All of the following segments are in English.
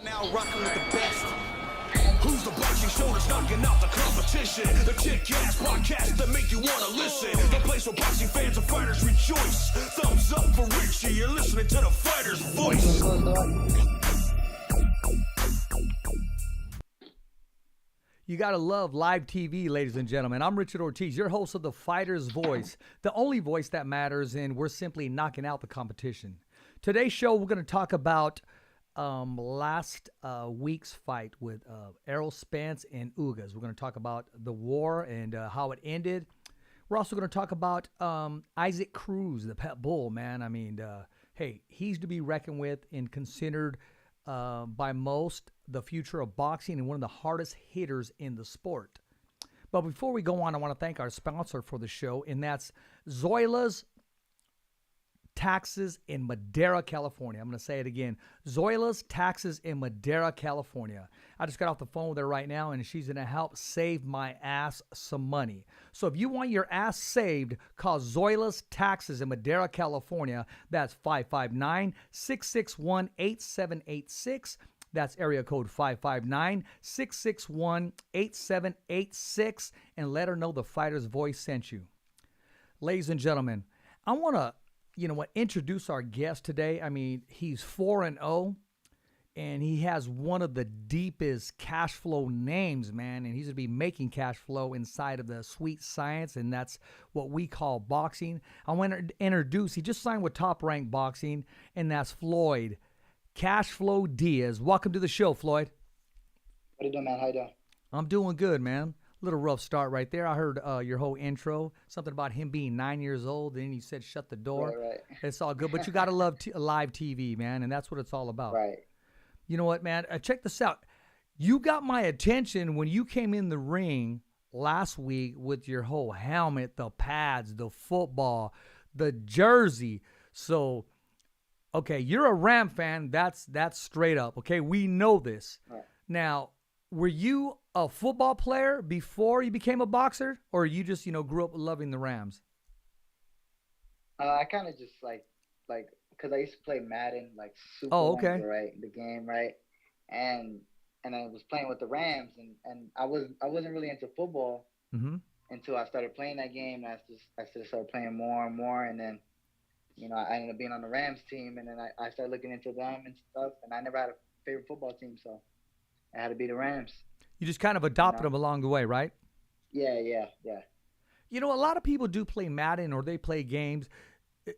Now rocking with the best. Who's the boxing show that's knocking out the competition? The kick-ass podcast that make you want to listen. The place where boxing fans and fighters rejoice. Thumbs up for Richie. You're listening to the fighter's voice. You got to love live TV, ladies and gentlemen. I'm Richard Ortiz, your host of The Fighter's Voice, the only voice that matters, and we're simply knocking out the competition. Today's show, we're going to talk about last week's fight with Errol Spence and Ugas. We're going to talk about the war and how it ended. We're also going to talk about Isaac Cruz, the pet bull, man. I mean, hey, he's to be reckoned with and considered by most the future of boxing and one of the hardest hitters in the sport. But before we go on, I want to thank our sponsor for the show, and that's Zoila's Taxes in Madera, California. I'm going to say it again. Zoila's Taxes in Madera, California. I just got off the phone with her right now, and she's going to help save my ass some money. So if you want your ass saved, call Zoila's Taxes in Madera, California. That's 559-661-8786. That's area code 559-661-8786. And let her know the Fighter's Voice sent you. Ladies and gentlemen, I want to introduce our guest today. I mean, he's 4-0, and he has one of the deepest cash flow names, man, and he's going to be making cash flow inside of the sweet science, and that's what we call boxing. I want to introduce, he just signed with Top Rank Boxing, and that's Floyd, Cash Flow Diaz. Welcome to the show, Floyd. What are you doing, man? How you doing? I'm doing good, man. Little rough start right there. I heard your whole intro, something about him being 9 years old, and then you said shut the door. Right. It's all good, but you got to love live TV, man, and that's what it's all about. Right. You know what, man? Check this out. You got my attention when you came in the ring last week with your whole helmet, the pads, the football, the jersey. So, okay, you're a Ram fan. That's straight up, okay? We know this. Right. Now, were you a football player before you became a boxer, or you just, grew up loving the Rams? I kind of just like, because I used to play Madden, like super okay. right, the game, right? And I was playing with the Rams, and I wasn't really into football until I started playing that game. I just started playing more and more, and then, I ended up being on the Rams team, and then I started looking into them and stuff, and I never had a favorite football team, so it had to be the Rams. You just kind of adopted them along the way, right? Yeah. A lot of people do play Madden or they play games.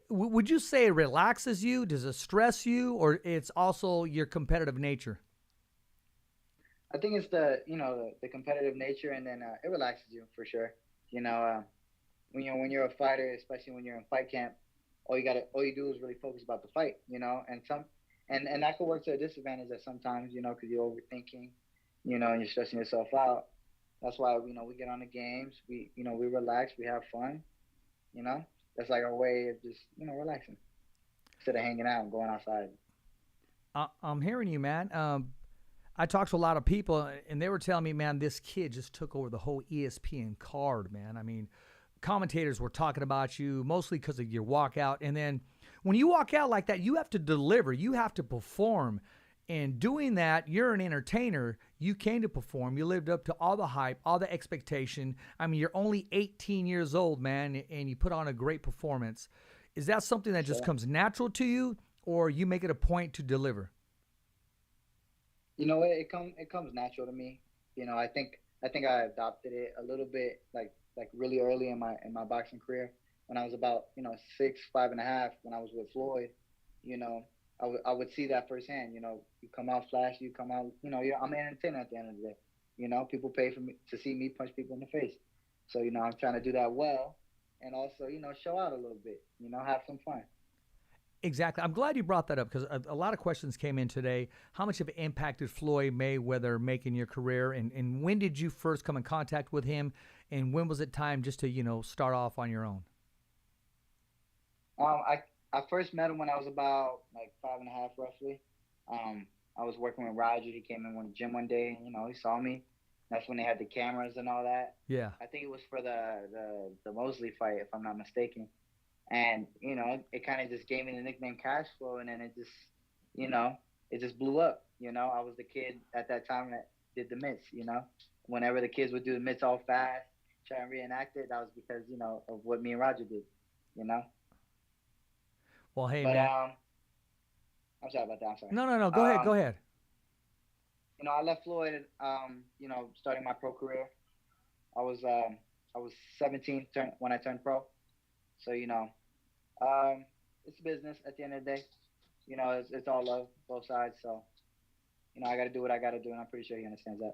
Would you say it relaxes you? Does it stress you? Or it's also your competitive nature? I think it's the competitive nature, and then it relaxes you for sure. When you're a fighter, especially when you're in fight camp, all you do is really focus about the fight, and that could work to a disadvantage at sometimes, because you're overthinking, and you're stressing yourself out. That's why, we get on the games, we relax, we have fun, That's like our way of just, relaxing instead of hanging out and going outside. I'm hearing you, man. I talked to a lot of people, and they were telling me, man, this kid just took over the whole ESPN card, man. I mean, commentators were talking about you mostly because of your walkout. And then when you walk out like that, you have to deliver. You have to perform. And doing that, you're an entertainer. You came to perform. You lived up to all the hype, all the expectation. I mean, you're only 18 years old, man, and you put on a great performance. Is that something that just comes natural to you, or you make it a point to deliver? It comes natural to me. I think I adopted it a little bit, like really early in my boxing career, when I was about 6, 5.5, when I was with Floyd. I would see that firsthand. You come out flashy, you come out. I'm an entertainer at the end of the day. People pay for me to see me punch people in the face. So I'm trying to do that well, and also show out a little bit. Have some fun. Exactly. I'm glad you brought that up, because a lot of questions came in today. How much of an impact did Floyd Mayweather make in your career, and when did you first come in contact with him, and when was it time just to start off on your own? I first met him when I was about 5.5 roughly. I was working with Roger. He came in the gym one day, and he saw me. That's when they had the cameras and all that. Yeah. I think it was for the Mosley fight, if I'm not mistaken. And, it kind of just gave me the nickname Cash Flow, and then it just blew up. You know, I was the kid at that time that did the mitts. You know, whenever the kids would do the mitts all fast, try and reenact it, that was because of what me and Roger did. You know, Well, hey, but man. I'm sorry about that. I'm sorry. No, no, no. Go ahead. Go ahead. I left Floyd. Starting my pro career. I was 17 when I turned pro. So it's business at the end of the day. It's all love, both sides. So I got to do what I got to do, and I'm pretty sure he understands that.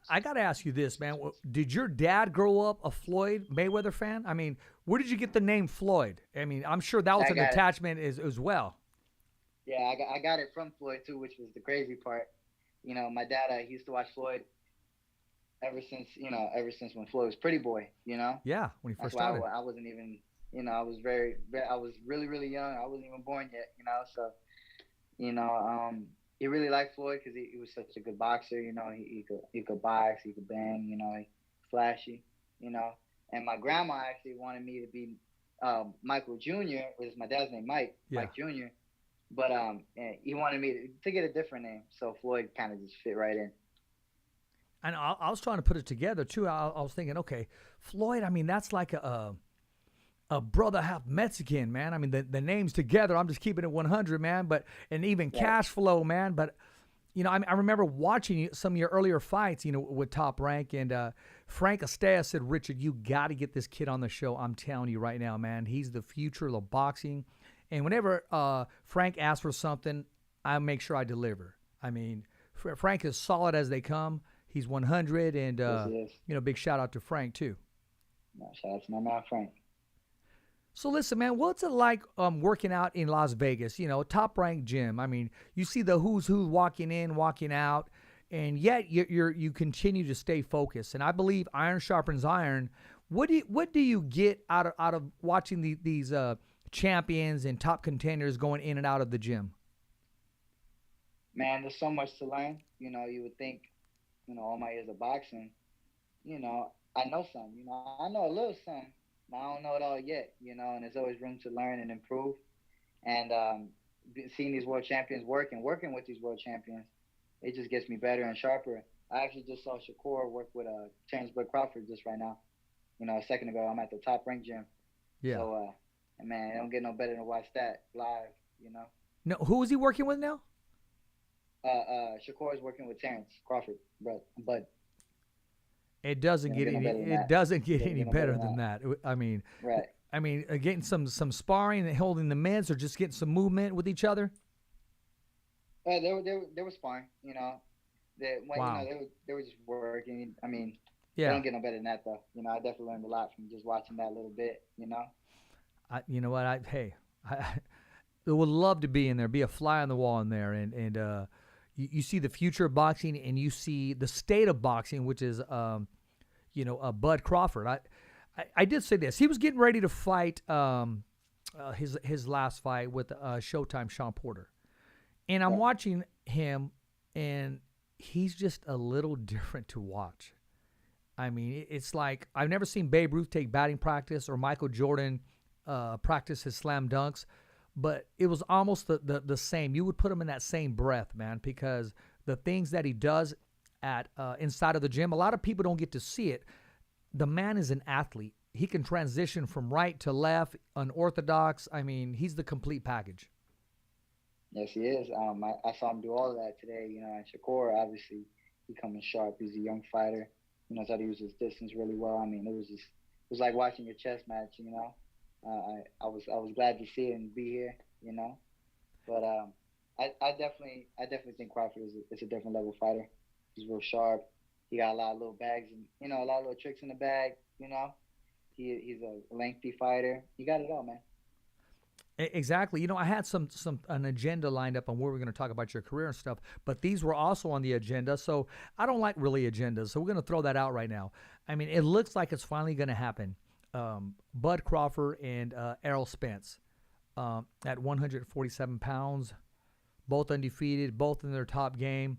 I got to ask you this, man. Did your dad grow up a Floyd Mayweather fan? I mean, where did you get the name Floyd? I mean, I'm sure that was an attachment as well. Yeah, I got it from Floyd too, which was the crazy part. My dad, he used to watch Floyd ever since when Floyd was Pretty Boy. Yeah, when he first That's why started. I wasn't even. I was I was really, really young. I wasn't even born yet. So he really liked Floyd because he was such a good boxer. He could box, he could bang. He flashy. And my grandma actually wanted me to be Michael Jr., which is my dad's name, Mike Jr. But he wanted me to get a different name, so Floyd kind of just fit right in. And I was trying to put it together too. I was thinking, okay, Floyd. I mean, that's like a brother half Mexican, man. I mean, the names together. I'm just keeping it 100, man. And even cash flow, man. But I remember watching some of your earlier fights, with Top Rank, and Frank Estea said, Richard, you got to get this kid on the show. I'm telling you right now, man. He's the future of boxing. And whenever Frank asks for something, I make sure I deliver. I mean, Frank is solid as they come. He's 100, and big shout out to Frank too. No, shout out to my man Frank. So listen, man, what's it like working out in Las Vegas? Top ranked gym. I mean, you see the who's who walking in, walking out, and yet you continue to stay focused. And I believe iron sharpens iron. What do you get out of watching these champions and top contenders going in and out of the gym? Man, there's so much to learn. You would think, all my years of boxing, I know some. I know a little some. I don't know it all yet, and there's always room to learn and improve. And seeing these world champions working with these world champions, it just gets me better and sharper. I actually just saw Shakur work with Terrence Crawford just right now. A second ago, I'm at the Top Rank gym. Yeah. So, man, it don't get no better than watch that live, No, who is he working with now? Shakur is working with Terrence Crawford, but it doesn't get any better than that. I mean, right. I mean, getting some sparring and holding the mitts, or just getting some movement with each other. They were sparring, Wow. They were just working. I mean, they don't get no better than that though. I definitely learned a lot from just watching that little bit. You know what? I would love to be in there, be a fly on the wall in there, and you see the future of boxing, and you see the state of boxing, which is, Bud Crawford. I did say this. He was getting ready to fight his last fight with Showtime Sean Porter, and I'm watching him, and he's just a little different to watch. I mean, it's like I've never seen Babe Ruth take batting practice or Michael Jordan practice his slam dunks. But it was almost the same. You would put him in that same breath, man, because the things that he does at inside of the gym, a lot of people don't get to see it. The man is an athlete. He can transition from right to left, unorthodox. I mean, he's the complete package. Yes, he is. I saw him do all of that today. And Shakur, obviously, he coming sharp. He's a young fighter. I thought he used his distance really well. I mean, it was like watching a chess match. I was glad to see it and be here, but I definitely think Crawford is a different level fighter. He's real sharp. He got a lot of little bags and a lot of little tricks in the bag. He's a lengthy fighter. He got it all, man. Exactly. I had an agenda lined up on where we're going to talk about your career and stuff, but these were also on the agenda. So I don't like really agendas. So we're going to throw that out right now. I mean, it looks like it's finally going to happen. Bud Crawford and Errol Spence at 147 pounds, both undefeated, both in their top game.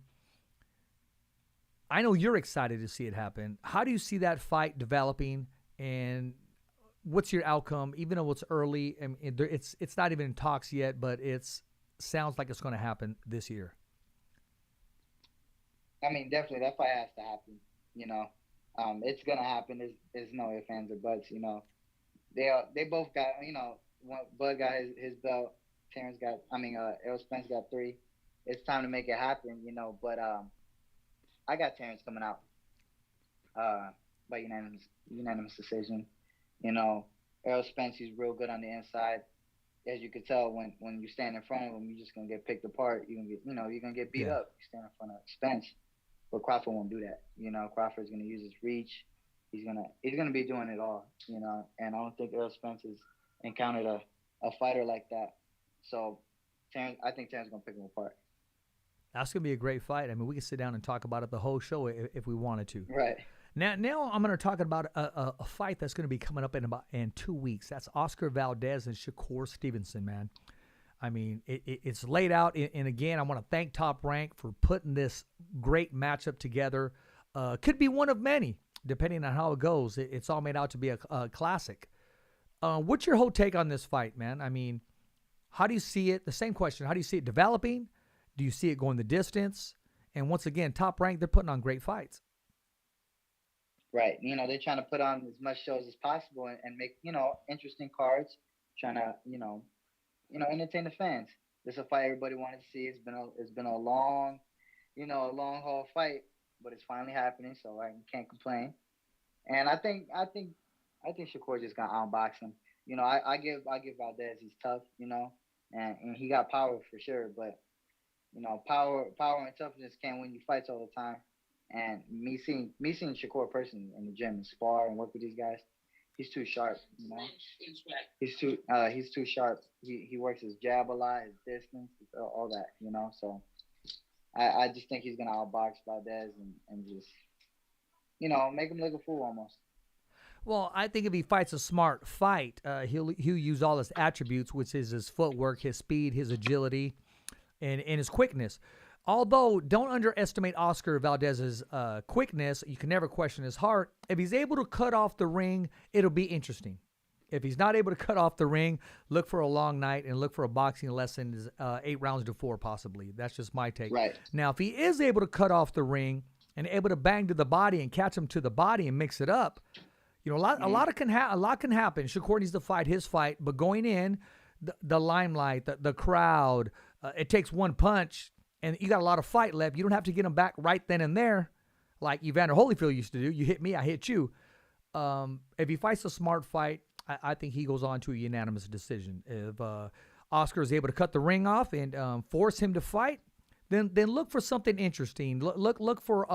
I know you're excited to see it happen. How do you see that fight developing, and what's your outcome? Even though it's early, and it's not even in talks yet, but it sounds like it's going to happen this year. I mean, definitely that fight has to happen. You know, it's gonna happen. There's no ifs, ands, or buts. You know, they both got, Bud got his belt. Terrence got, Errol Spence got three. It's time to make it happen. You know, but I got Terrence coming out uh, by unanimous decision. You know, Errol Spence, he's real good on the inside. As you could tell, when you stand in front of him, you're just gonna get picked apart. You're gonna get beat Yeah. up. You stand in front of Spence, but Crawford won't do that. You know, Crawford's gonna use his reach. He's gonna be doing it all. You know, and I don't think Errol Spence has encountered a fighter like that. So, I think Terrence gonna pick him apart. That's going to be a great fight. I mean, we can sit down and talk about it the whole show if we wanted to. Right. Now I'm going to talk about a fight that's going to be coming up in 2 weeks. That's Oscar Valdez and Shakur Stevenson, man. I mean, it's laid out. And again, I want to thank Top Rank for putting this great matchup together. Could be one of many, depending on how it goes. It's all made out to be a classic. What's your whole take on this fight, man? I mean, how do you see it? The same question. How do you see it developing? Do you see it going the distance? And once again, Top Rank, they're putting on great fights. Right. You know, they're trying to put on as much shows as possible and make, interesting cards, trying to, entertain the fans. This is a fight everybody wanted to see. It's been a long, a long haul fight, but it's finally happening, so I can't complain. And I think Shakur just gonna outbox him. You know, I give Valdez, he's tough, and he got power for sure, but power and toughness can't win you fights all the time. And me seeing Shakur personally in the gym and spar and work with these guys, he's too sharp. He's too sharp. He works his jab a lot, his distance, all that. So I just think he's gonna outbox Valdez and just make him look a fool almost. Well, I think if he fights a smart fight, he'll use all his attributes, which is his footwork, his speed, his agility, and his quickness. Although, don't underestimate Oscar Valdez's quickness. You can never question his heart. If he's able to cut off the ring, it'll be interesting. If he's not able to cut off the ring, look for a long night and look for a boxing lesson 8 rounds to 4 possibly. That's just my take. Right. Now, if he is able to cut off the ring and able to bang to the body and catch him to the body and mix it up, a lot can happen. Shakur needs to fight his fight, but going in, the limelight, the crowd, it takes one punch. And you got a lot of fight left. You don't have to get him back right then and there like Evander Holyfield used to do. You hit me, I hit you. If he fights a smart fight, I think he goes on to a unanimous decision. If Oscar is able to cut the ring off and force him to fight, then look for something interesting. Look for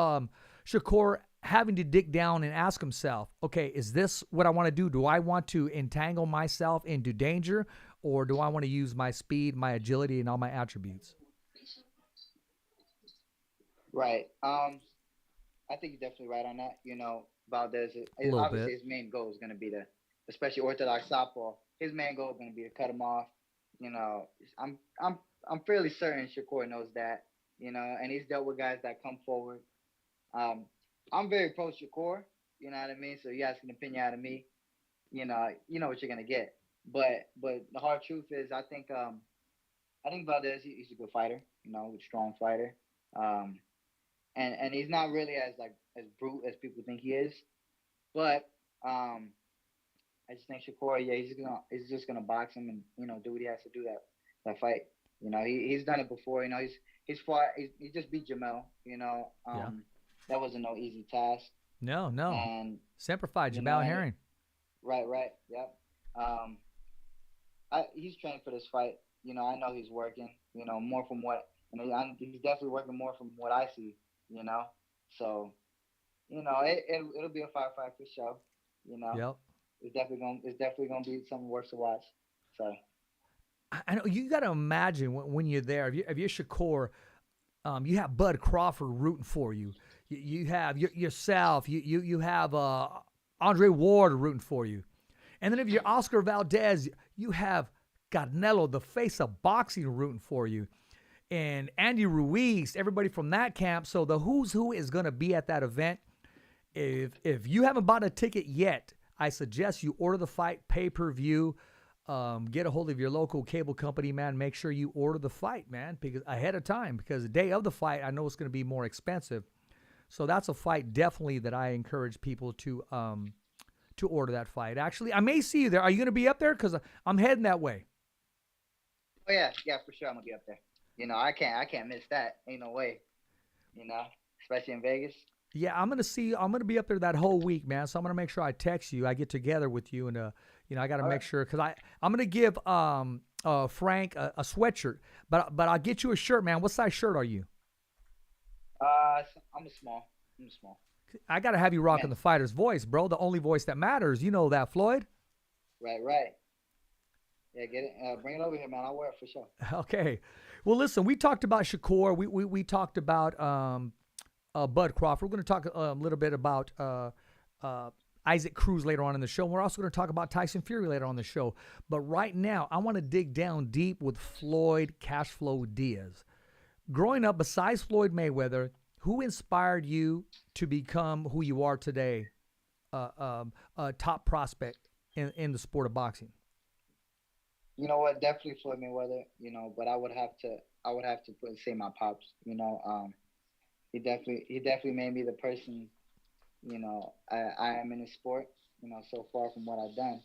Shakur having to dig down and ask himself, okay, is this what I want to do? Do I want to entangle myself into danger, or do I want to use my speed, my agility, and all my attributes? Right. I think you're definitely right on that. Valdez, obviously his main goal is going to be especially orthodox southpaw. His main goal is going to be to cut him off. I'm fairly certain Shakur knows that. And he's dealt with guys that come forward. I'm very pro Shakur. You know what I mean? So you ask an opinion out of me, you know what you're going to get. But the hard truth is, I think Valdez, he's a good fighter. A strong fighter. And he's not really as brute as people think he is, but I just think Shakur, he's just gonna box him and do what he has to do that fight. He's done it before. He's fought. He just beat Jamel. That wasn't no easy task. No. And Semper Fi, Jamel Herring. Right. Yep. He's trained for this fight. I know he's working. More from what he's definitely working more from what I see. So, it'll be a fight for sure. Yep. It's definitely gonna be something worth to watch. So, I know you got to imagine when you're there. If you're Shakur, you have Bud Crawford rooting for you. You have yourself. You have Andre Ward rooting for you, and then if you're Oscar Valdez, you have Canelo, the face of boxing, rooting for you. And Andy Ruiz, everybody from that camp. So the who's who is going to be at that event. If you haven't bought a ticket yet, I suggest you order the fight pay-per-view. get a hold of your local cable company, man. Make sure you order the fight, man, because ahead of time, because the day of the fight, I know it's going to be more expensive. So that's a fight definitely that I encourage people to order that fight. Actually, I may see you there. Are you going to be up there? Because I'm heading that way. Oh yeah, yeah, for sure. I'm gonna be up there. You know, I can't miss that. Ain't no way. You know, especially in Vegas. Yeah, I'm gonna be up there that whole week, man. So I'm gonna make sure I text you. I get together with you, and I gotta All make right. sure because I'm gonna give Frank a sweatshirt, but I'll get you a shirt, man. What size shirt are you? I'm a small. I'm a small. I gotta have you rocking Man, the fighter's voice, bro. The only voice that matters. You know that, Floyd. right, right. Yeah, get it. Bring it over here, man. I'll wear it for sure. Okay. Well, listen, we talked about Shakur. We talked about Bud Crawford. We're going to talk a little bit about Isaac Cruz later on in the show. We're also going to talk about Tyson Fury later on in the show. But right now, I want to dig down deep with Floyd Cashflow Diaz. Growing up, besides Floyd Mayweather, who inspired you to become who you are today, top prospect in the sport of boxing? You know what? Definitely Floyd Mayweather. You know, but I would have to say my pops. You know, he definitely made me the person. You know, I am in the sport. You know, so far from what I've done,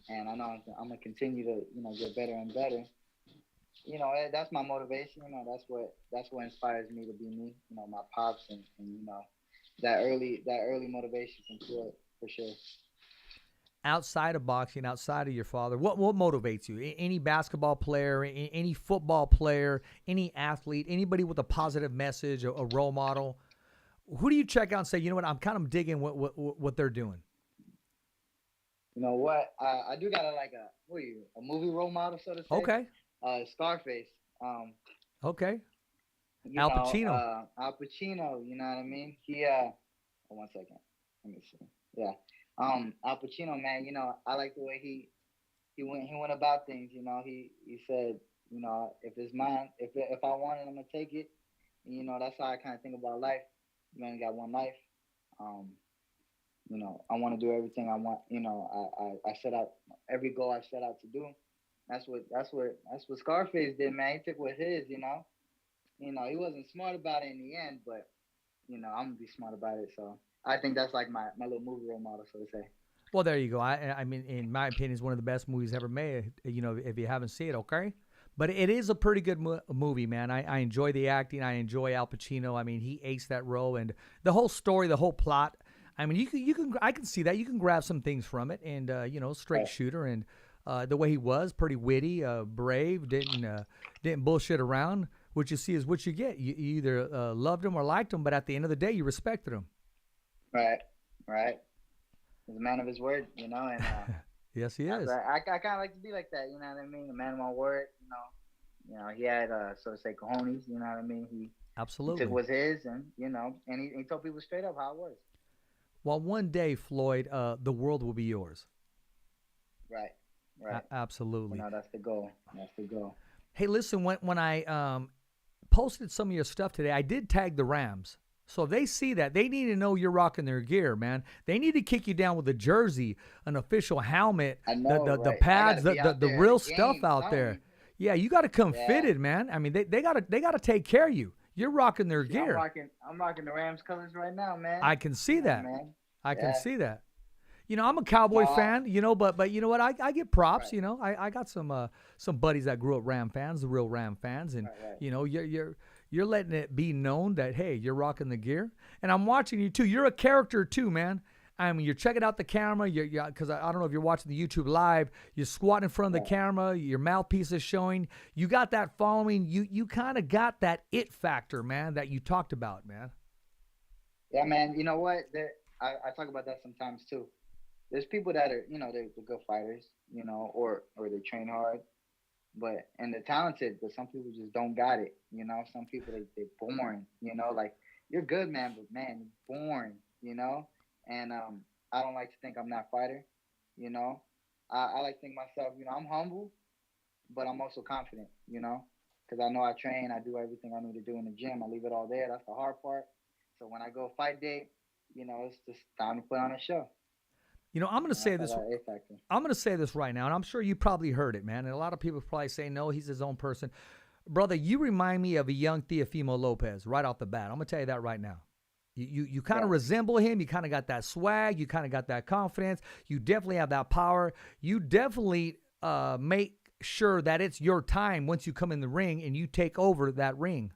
and I know I'm gonna continue to get better and better. You know, that's my motivation. You know, that's what inspires me to be me. You know, my pops and that early motivation from Floyd for sure. Outside of boxing, outside of your father, what motivates you? Any basketball player, any football player, any athlete, anybody with a positive message, a role model? Who do you check out and say, you know what, I'm kind of digging what they're doing? You know what? I do got a movie role model, so to say. Okay, Scarface. Um, okay. Al Pacino. Al Pacino. You know what I mean? Oh, 1 second. Let me see. Yeah. Al Pacino, man. You know, I like the way he went about things. You know, he said, you know, if it's mine, if I want it, I'm gonna take it. And, you know, that's how I kind of think about life. You only got one life. Um, you know, I want to do everything I want. You know, I set out every goal I set out to do. That's what Scarface did, man. He took what his. You know, he wasn't smart about it in the end, but you know, I'm gonna be smart about it. So I think that's like my little movie role model, so to say. Well, there you go. I mean, in my opinion, it's one of the best movies ever made. You know, if you haven't seen it, okay. But it is a pretty good movie, man. I enjoy the acting. I enjoy Al Pacino. I mean, he aced that role, and the whole story, the whole plot. I mean, I can see that. You can grab some things from it, and you know, straight Right. shooter, and the way he was, pretty witty, brave, didn't bullshit around. What you see is what you get. You either loved him or liked him, but at the end of the day, you respected him. Right. Right. He's a man of his word, you know, and Yes, he is. I kind of like to be like that. You know what I mean? A man of my word. You know, he had so to say cojones. You know what I mean? He Absolutely. took what's his, and you know, and he told people straight up how it was. Well, one day, Floyd, the world will be yours. Right. Right. Absolutely. You know, that's the goal. That's the goal. Hey, listen, when I posted some of your stuff today, I did tag the Rams. So if they see that, they need to know you're rocking their gear, man. They need to kick you down with a jersey, an official helmet, I know, the right? I pads, gotta be out the there real at the stuff game, out there. something. Yeah, you got to come Yeah. fitted, man. I mean, they gotta take care of you. You're rocking their Yeah, gear. I'm rocking the Rams colors right now, man. I can see Yeah, that. man. I can Yeah. see that. You know, I'm a Cowboy No, fan, you know, but you know what? I get props, right, you know. I got some buddies that grew up Ram fans, the real Ram fans, and right. you know, you're letting it be known that hey, you're rocking the gear. And I'm watching you too. You're a character too, man. I mean, you're checking out the camera. You're because I don't know if you're watching the YouTube live. You're squatting in front of the camera. Your mouthpiece is showing. You got that following. You kind of got that it factor, man, that you talked about, man. Yeah, man. You know what? I talk about that sometimes too. There's people that are, you know, they're good fighters, you know, or they train hard, and they're talented, but some people just don't got it, you know. Some people they're born, you know, like you're good, man, but man, you're born, you know. And I don't like to think I'm not a fighter, you know. I like to think myself, you know, I'm humble, but I'm also confident, you know, because I know I train, I do everything I need to do in the gym, I leave it all there. That's the hard part. So when I go fight day, you know, it's just time to put on a show. You know, I'm going to I say felt this. that A factor. I'm going to say this right now, and I'm sure you probably heard it, man. And a lot of people probably say, no, he's his own person. Brother, you remind me of a young Teofimo Lopez right off the bat. I'm going to tell you that right now. You kind of Yeah. resemble him. You kind of got that swag. You kind of got that confidence. You definitely have that power. You definitely make sure that it's your time once you come in the ring and you take over that ring.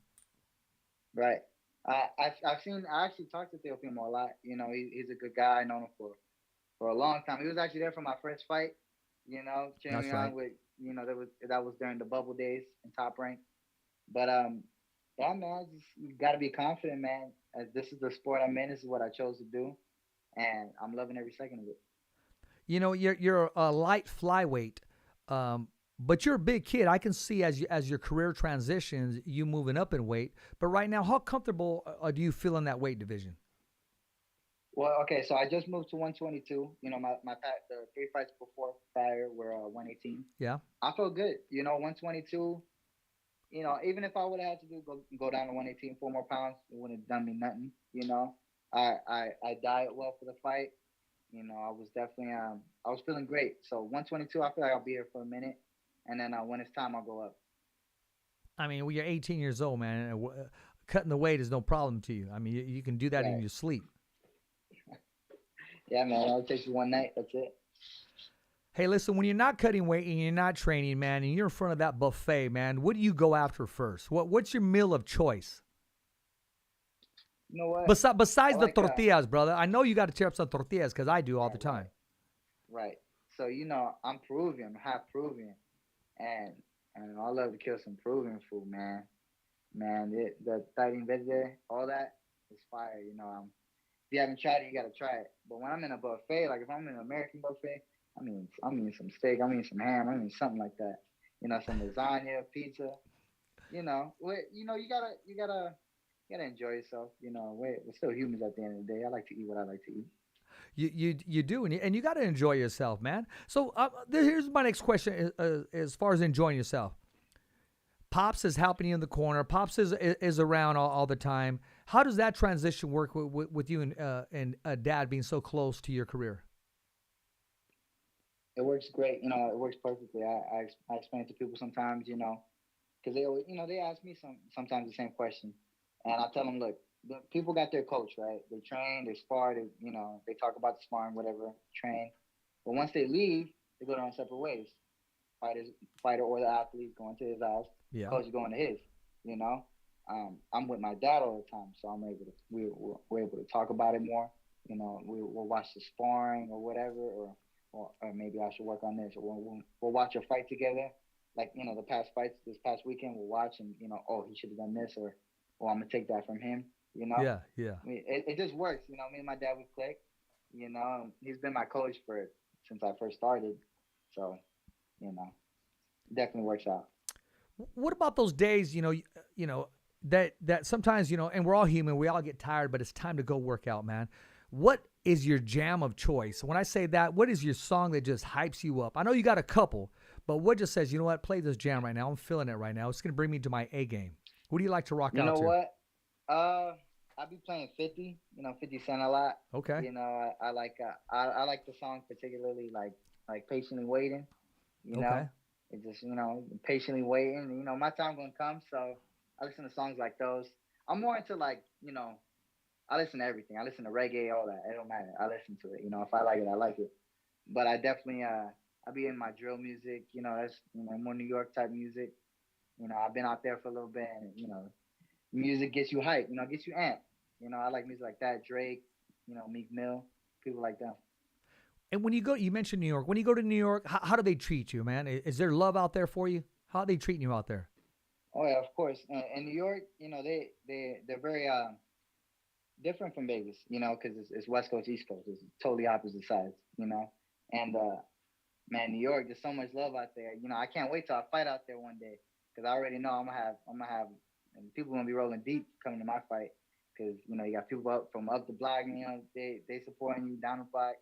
Right. I actually talked to Teofimo a lot. You know, he's a good guy. I know him for a long time. He was actually there for my first fight. You know, cheering That's me right. on with, you know, that was during the bubble days in Top Rank. But yeah, man, just you gotta be confident, man. As this is the sport I'm in, this is what I chose to do, and I'm loving every second of it. You know, you're a light flyweight, but you're a big kid. I can see as your career transitions, you moving up in weight. But right now, how comfortable do you feel in that weight division? Well, okay, so I just moved to 122. You know, the 3 fights before prior were 118. Yeah. I feel good. You know, 122. You know, even if I would have had to go down to 118, 4 more pounds, it wouldn't have done me nothing. You know, I diet well for the fight. You know, I was definitely I was feeling great. So 122, I feel like I'll be here for a minute, and then when it's time, I'll go up. I mean, well, you're 18 years old, man. And cutting the weight is no problem to you. I mean, you can do that in Right. your sleep. Yeah, man. It'll take you one night. That's it. Hey, listen, when you're not cutting weight and you're not training, man, and you're in front of that buffet, man, what do you go after first? What's your meal of choice? You know what? I Besides the like tortillas, brother. I know you got to tear up some tortillas because I do all the right, time. right, right. So you know, I'm Peruvian, half Peruvian, and I love to kill some Peruvian food, man. Man, the Tyson verde, all that is fire. You know, if you haven't tried it, you gotta try it. But when I'm in a buffet, like if I'm in an American buffet, I'm eating some steak, I'm eating some ham, I'm eating something like that. You know, some lasagna, pizza. You gotta enjoy yourself. You know, we're still humans at the end of the day. I like to eat what I like to eat. You do, and you got to enjoy yourself, man. So here's my next question: as far as enjoying yourself, Pops is helping you in the corner. Pops is around all the time. How does that transition work with you and Dad being so close to your career? It works great. You know, it works perfectly. I explain it to people sometimes. You know, because they always, they ask me sometimes the same question, and I tell them, look, the people got their coach, right? They train, they spar, they talk about the sparring, whatever, train. But once they leave, they go their own separate ways. Fighters, fighter or the athlete going to his house, Yeah. coach is going to his. You know, I'm with my dad all the time, so we're able to talk about it more. You know, we'll watch the sparring or whatever, or maybe I should work on this, or we'll watch a fight together. Like the past fights this past weekend, we'll watch and oh, he should have done this, or I'm gonna take that from him. You know, Yeah, yeah. I mean, it just works. You know, me and my dad we click. You know, he's been my coach since I first started, so you know, definitely works out. What about those days, that sometimes, and we're all human, we all get tired, but it's time to go work out, man. What is your jam of choice? When I say that, what is your song that just hypes you up? I know you got a couple, but what just says, you know what, play this jam right now. I'm feeling it right now. It's going to bring me to my A game. What do you like to rock You out know to? what? I be playing 50. 50 Cent a lot. Okay. I like the song particularly like patiently waiting. You know, Okay. it just patiently waiting. My time gonna come. So I listen to songs like those. I'm more into I listen to everything. I listen to reggae, all that. It don't matter. I listen to it. If I like it, I like it. But I definitely I be in my drill music. That's more New York type music. I've been out there for a little bit, and music gets you hyped. Gets you amped. I like music like that. Drake, Meek Mill, people like that. And when you go, you mentioned New York. When you go to New York, how do they treat you, man? Is there love out there for you? How are they treating you out there? Oh yeah, of course. In New York, they're very different from Vegas. Because it's West Coast, East Coast. It's totally opposite sides. And man, New York, there's so much love out there. I can't wait till I fight out there one day because I already know I'm gonna have, and people gonna be rolling deep coming to my fight because you got people up from up the block. They supporting you down the block.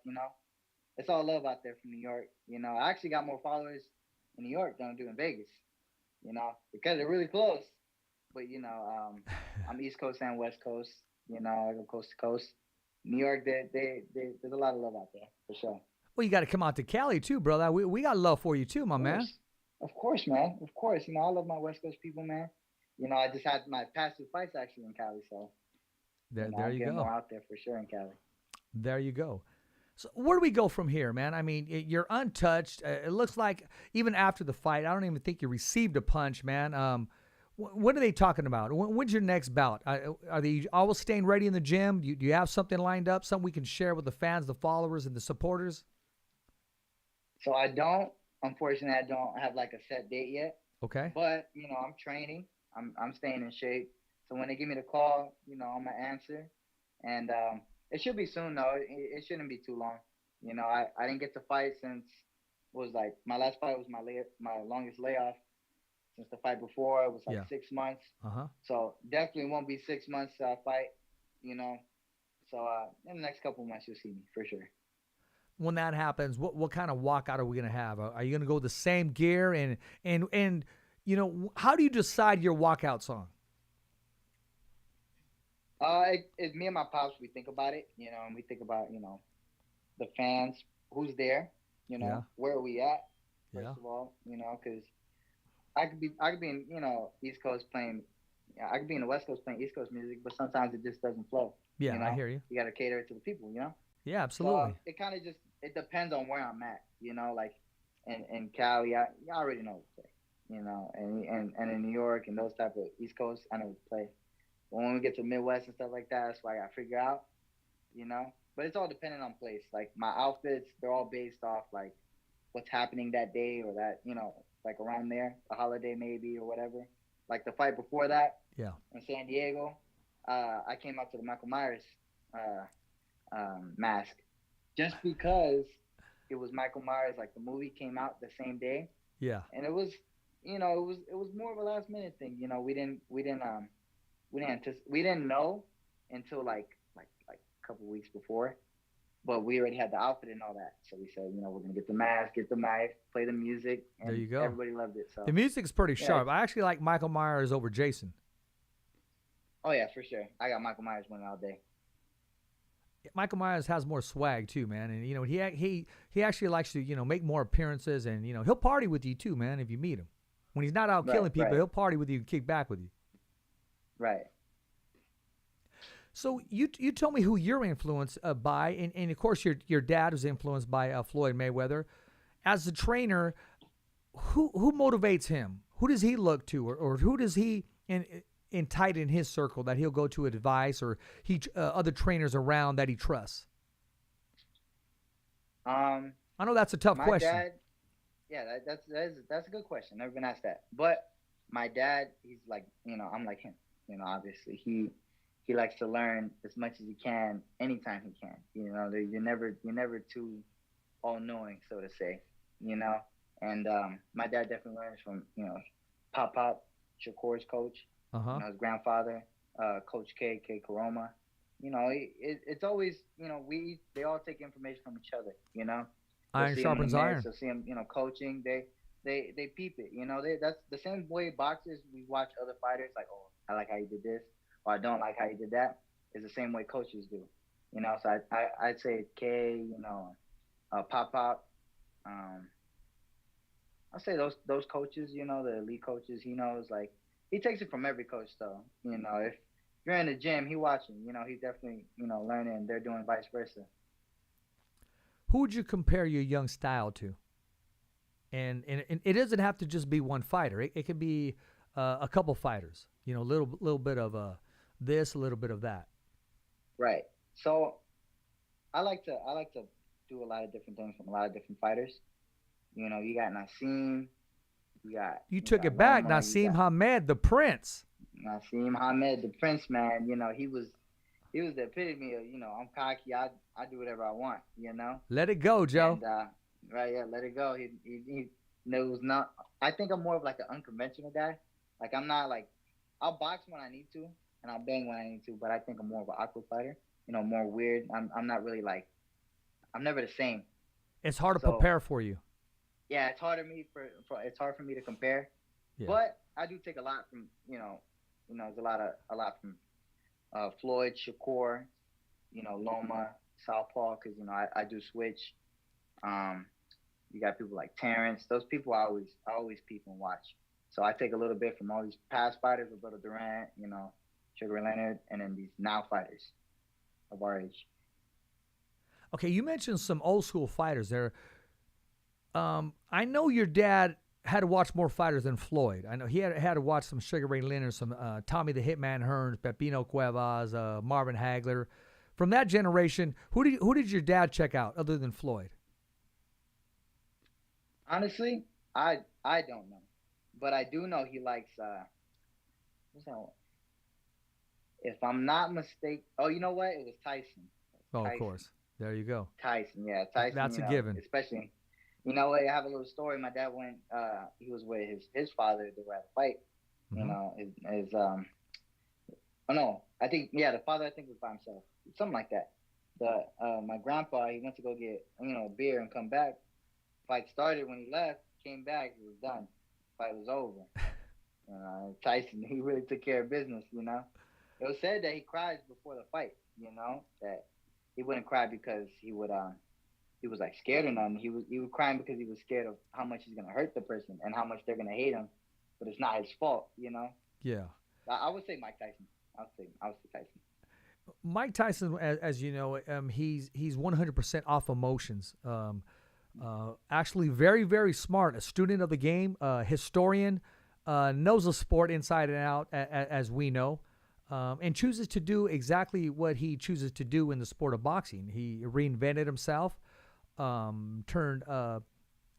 It's all love out there from New York. I actually got more followers in New York than I do in Vegas. Because they're really close. But I'm East Coast and West Coast. I go coast to coast. New York, there's a lot of love out there for sure. Well, you got to come out to Cali too, brother. We got love for you too, my man. Of course, man. Of course. You know, I love my West Coast people, man. You know, I just had my past 2 fights actually in Cali, so There I'm you getting go. more out there for sure in Cali. There you go. So where do we go from here, man? I mean, you're untouched. It looks like even after the fight, I don't even think you received a punch, man. What are they talking about? When's your next bout? Are they always staying ready in the gym? Do you have something lined up, something we can share with the fans, the followers, and the supporters? So unfortunately, I don't have like a set date yet. Okay. But, you know, I'm training. I'm staying in shape. So when they give me the call, you know, I'm going to answer. And it should be soon, though. It shouldn't be too long. You know, I didn't get to fight since, my last fight was my longest layoff. Since the fight before, it was like 6 months. Uh-huh. So definitely won't be 6 months fight, you know. So in the next couple of months, you'll see me for sure. When that happens, what kind of walkout are we gonna have? Are you gonna go with the same gear and you know, how do you decide your walkout song? It's me and my pops. We think about it, you know, and we think about, you know, the fans, who's there, you know, where are we at, first of all, you know, because I could be in, you know, East Coast playing, I could be in the West Coast playing East Coast music, but sometimes it just doesn't flow. Yeah, you know? I hear you. You got to cater it to the people, you know? Yeah, absolutely. So, it kind of just, it depends on where I'm at, you know, like in Cali, you already know what to play, you know, and in New York and those type of East Coast, I know what to play. But when we get to Midwest and stuff like that, that's why I got to figure out, you know? But it's all dependent on place. Like my outfits, they're all based off like what's happening that day or that, you know, like around there, a holiday maybe or whatever. Like the fight before that, in San Diego, I came out to the Michael Myers mask just because it was Michael Myers. Like the movie came out the same day, and it was, you know, it was more of a last minute thing. You know, we didn't know until like a couple weeks before. But we already had the outfit and all that. So we said, you know, we're going to get the mask, get the knife, play the music. And there you go. Everybody loved it. So the music's pretty sharp. I actually like Michael Myers over Jason. Oh, yeah, for sure. I got Michael Myers winning all day. Michael Myers has more swag, too, man. And, you know, he actually likes to, you know, make more appearances. And, you know, he'll party with you, too, man, if you meet him. When he's not out killing people, he'll party with you and kick back with you. Right. So you told me who you're influenced by, and of course your dad was influenced by Floyd Mayweather. As a trainer, who motivates him? Who does he look to, or who does he entice in his circle that he'll go to advice, or other trainers around that he trusts? I know that's a tough question. Dad, that's a good question. Never been asked that. But my dad, he's like, you know, I'm like him. You know, obviously he likes to learn as much as he can anytime he can. You know, you're never too all-knowing, so to say, you know. And my dad definitely learns from, you know, Pop, Shakur's coach, you know, his grandfather, Coach K Karoma. You know, it's always, you know, they all take information from each other, you know. Iron sharpens iron. So see him, you know, coaching, they peep it, you know. That's the same way boxers, we watch other fighters, like, oh, I like how you did this, or I don't like how you did that. Is the same way coaches do, you know. So I'd say K, you know, Pop. I'll say those coaches, you know, the elite coaches. He knows, like, he takes it from every coach, though. You know, if you're in the gym, he watching. You know, he's definitely, you know, learning. They're doing vice versa. Who would you compare your young style to? And it doesn't have to just be one fighter. It could be a couple fighters. You know, a little bit of this, a little bit of that. Right. So I like to do a lot of different things from a lot of different fighters. You know, you got Naseem. You took it back, Naseem Hamed, the Prince. Naseem Hamed, the Prince, man. You know, he was the epitome of, you know, I'm cocky. I do whatever I want. You know. Let it go, Joe. And, right. Yeah. Let it go. He knows not. I think I'm more of like an unconventional guy. Like, I'm not like, I'll box when I need to and I'll bang when I need to, but I think I'm more of an awkward fighter. You know, more weird. I'm not really like, I'm never the same. It's hard to prepare for you. Yeah, it's hard for me to compare. Yeah. But I do take a lot from, you know, there's a lot from Floyd, Shakur, Loma, Southpaw, because I do switch. You got people like Terrence. Those people I always peep and watch. So I take a little bit from all these past fighters, Roberto Durant, Sugar Ray Leonard, and then these now fighters of our age. Okay, you mentioned some old school fighters there. I know your dad had to watch more fighters than Floyd. I know he had to watch some Sugar Ray Leonard, some Tommy the Hitman Hearns, Pepino Cuevas, Marvin Hagler. From that generation, who did your dad check out other than Floyd? Honestly, I don't know, but I do know he likes what's that one? If I'm not mistaken, oh, you know what? It was Tyson. Oh, Tyson. of course. There you go. Tyson, yeah, Tyson. That's a given. Especially, I have a little story. My dad went. He was with his father. They were at a fight. Mm-hmm. Oh no, the father was by himself, something like that. My grandpa, he went to go get a beer and come back. Fight started. When he left, came back, it was done. Fight was over. Tyson, he really took care of business. It was said that he cries before the fight. That he wouldn't cry because he was like scared or nothing. He was crying because he was scared of how much he's gonna hurt the person and how much they're gonna hate him. But it's not his fault. Yeah. I would say Mike Tyson. I would say Tyson. Mike Tyson, as you know, he's 100% off emotions. Actually, very, very smart. A student of the game, historian, knows the sport inside and out, as we know, and chooses to do exactly what he chooses to do in the sport of boxing. He reinvented himself, turned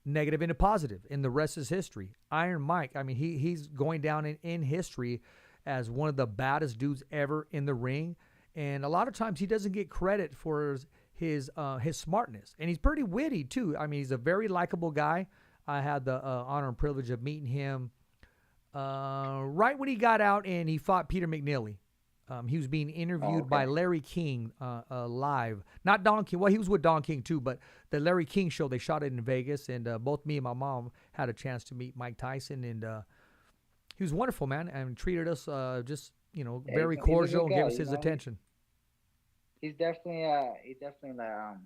negative into positive, and the rest is history. Iron Mike, I mean, he's going down in history as one of the baddest dudes ever in the ring. And a lot of times he doesn't get credit for his smartness. And he's pretty witty, too. I mean, he's a very likable guy. I had the honor and privilege of meeting him right when he got out and he fought Peter McNeely. He was being interviewed by Larry King live. Not Don King. Well, he was with Don King, too. But the Larry King show, they shot it in Vegas. And both me and my mom had a chance to meet Mike Tyson. And he was wonderful, man, and treated us very cordial and gave us his attention. He's definitely like how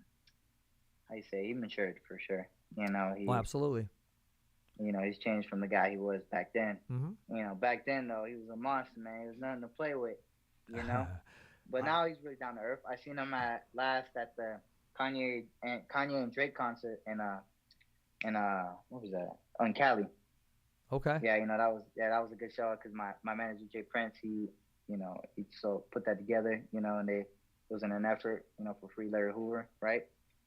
you say, he matured for sure. Absolutely. He's changed from the guy he was back then. Mm-hmm. Back then though, he was a monster, man. He was nothing to play with. But now he's really down to earth. I seen him at the Kanye and Drake concert in what was that? On Cali. Okay. Yeah, that was a good show because my manager Jay Prince, he so put that together, and it was in an effort, for Free Larry Hoover, right?